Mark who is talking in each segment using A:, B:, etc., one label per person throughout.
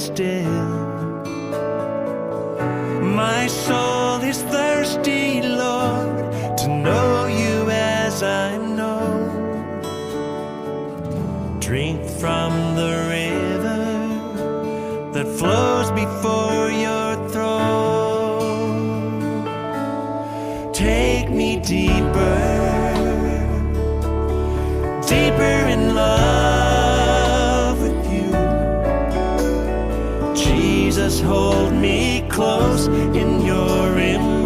A: still. My soul is thirsty, Lord, to know you as I know. Drink from the river that flows before your throne. Take me deeper, deeper in love with you. Jesus, hold me close in your embrace.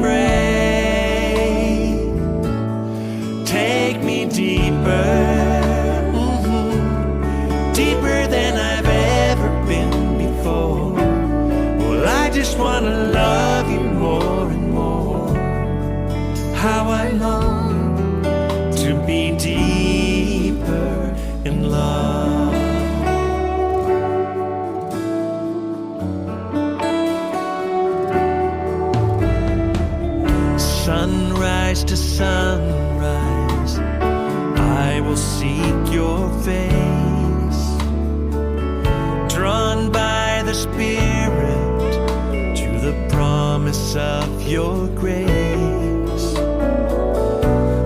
A: Take me deeper, deeper than I've ever been before. Well, I just want to love you more and more. How I long to be deeper in love. Sunrise to sunrise, I will seek your face. Drawn by the Spirit to the promise of your grace.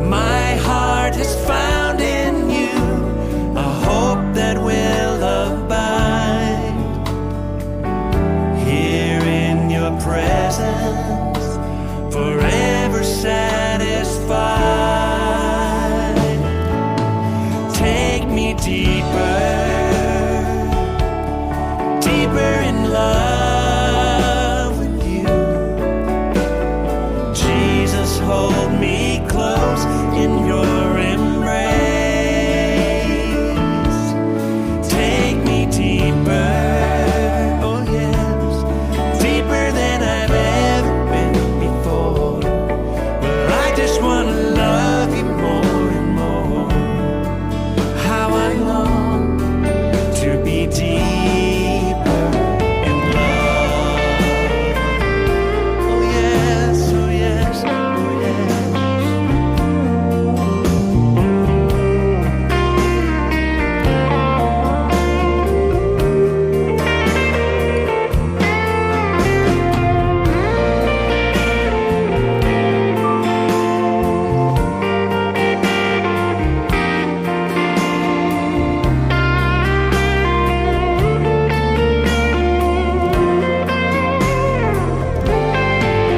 A: My heart has found in you a hope that will abide. Here in your presence, forever satisfied. Take me deeper, deeper in love with you. Jesus, hold me close in your embrace. Take me deeper, oh yes, deeper than I've ever been before. Well, I just want to love you more and more. How I long to be deeper in love. Oh yes, oh yes, oh yes.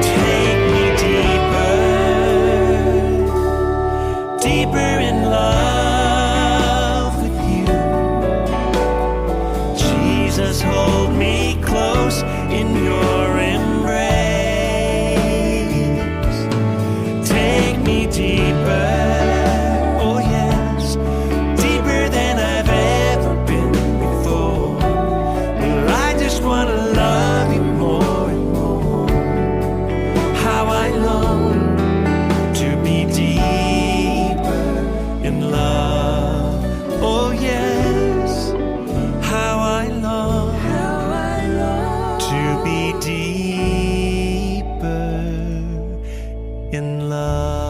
A: Take me deeper, deeper in love with you. Jesus, hold me close in your embrace. Take me deeper, oh yes, deeper than I've ever been before. Well, I just want to love you more and more. How I long to be deeper in love. Oh yes, how I long to be deeper in love.